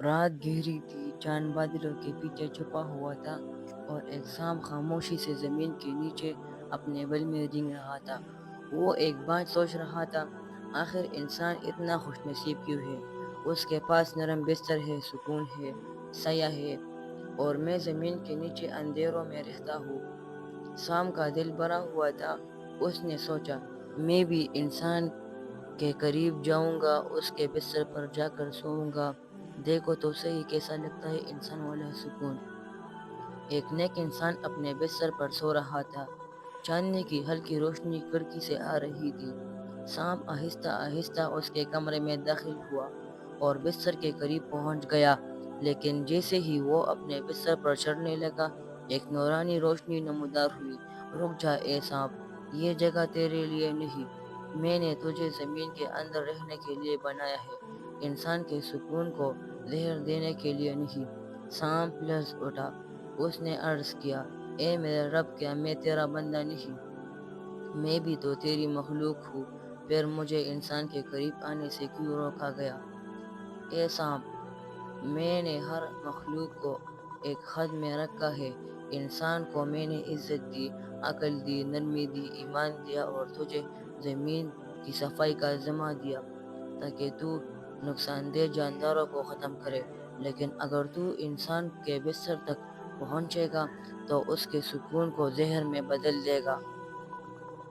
رات گہری تھی، چاند بادلوں کے پیچھے چھپا ہوا تھا اور ایک سانپ خاموشی سے زمین کے نیچے اپنے بل میں رینگ رہا تھا۔ وہ ایک بات سوچ رہا تھا، آخر انسان اتنا خوش نصیب کیوں ہے؟ اس کے پاس نرم بستر ہے، سکون ہے، سایہ ہے، اور میں زمین کے نیچے اندھیروں میں رہتا ہوں۔ سام کا دل بھرا ہوا تھا۔ اس نے سوچا، میں بھی انسان کے قریب جاؤں گا، اس کے بستر پر جا کر سوؤں گا۔ دیکھو تو صحیح کیسا لگتا ہے انسان والا سکون۔ ایک نیک انسان اپنے بستر پر سو رہا تھا۔ چاندنی کی ہلکی روشنی کھڑکی سے آ رہی تھی۔ سانپ آہستہ آہستہ اس کے کمرے میں داخل ہوا اور بستر کے قریب پہنچ گیا، لیکن جیسے ہی وہ اپنے بستر پر چڑھنے لگا، ایک نورانی روشنی نمودار ہوئی۔ رک جا اے سانپ، یہ جگہ تیرے لیے نہیں، میں نے تجھے زمین کے اندر رہنے کے لیے بنایا ہے، انسان کے سکون کو زہر دینے کے لیے نہیں۔ سانپ لرز اٹھا۔ اس نے عرض کیا، اے میرے رب، کیا میں تیرا بندہ نہیں؟ میں بھی تو تیری مخلوق ہوں، پھر مجھے انسان کے قریب آنے سے کیوں روکا گیا؟ اے سانپ، میں نے ہر مخلوق کو ایک حد میں رکھا ہے۔ انسان کو میں نے عزت دی، عقل دی، نرمی دی، ایمان دیا، اور تجھے زمین کی صفائی کا ذمہ دیا تاکہ تو نقصان دہ جانداروں کو ختم کرے۔ لیکن اگر تو انسان کے بستر تک پہنچے گا تو اس کے سکون کو زہر میں بدل دے گا۔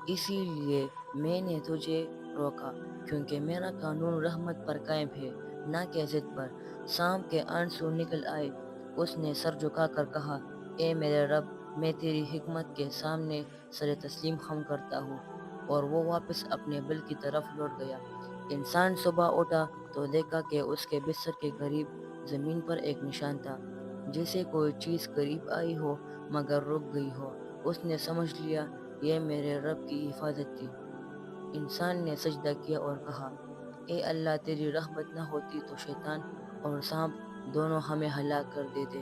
اسی لیے میں نے تجھے روکا، کیونکہ میرا قانون رحمت پر قائم ہے، نہ کہ ضد پر۔ سانپ کے آنسو نکل آئے۔ اس نے سر جھکا کر کہا، اے میرے رب، میں تیری حکمت کے سامنے سر تسلیم خم کرتا ہوں، اور وہ واپس اپنے بل کی طرف لوٹ گیا۔ انسان صبح اٹھا تو دیکھا کہ اس کے بستر کے قریب زمین پر ایک نشان تھا، جیسے کوئی چیز قریب آئی ہو مگر رک گئی ہو۔ اس نے سمجھ لیا یہ میرے رب کی حفاظت تھی۔ انسان نے سجدہ کیا اور کہا، اے اللہ، تیری رحمت نہ ہوتی تو شیطان اور سانپ دونوں ہمیں ہلاک کر دیتے۔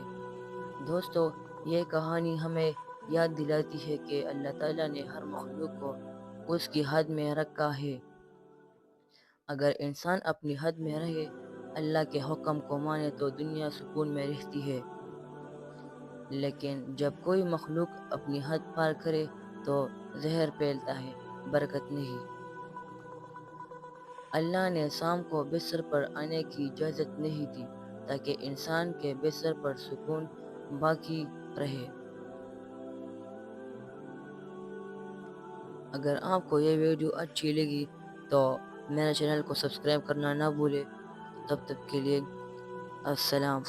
دوستو، یہ کہانی ہمیں یاد دلاتی ہے کہ اللہ تعالیٰ نے ہر مخلوق کو اس کی حد میں رکھا ہے۔ اگر انسان اپنی حد میں رہے، اللہ کے حکم کو مانے تو دنیا سکون میں رہتی ہے، لیکن جب کوئی مخلوق اپنی حد پار کرے تو زہر پھیلتا ہے، برکت نہیں۔ اللہ نے سانپ کو بستر پر آنے کی اجازت نہیں دی تاکہ انسان کے بستر پر سکون باقی رہے۔ اگر آپ کو یہ ویڈیو اچھی لگی تو میرے چینل کو سبسکرائب کرنا نہ بھولے۔ تب تک کے لیے السلام۔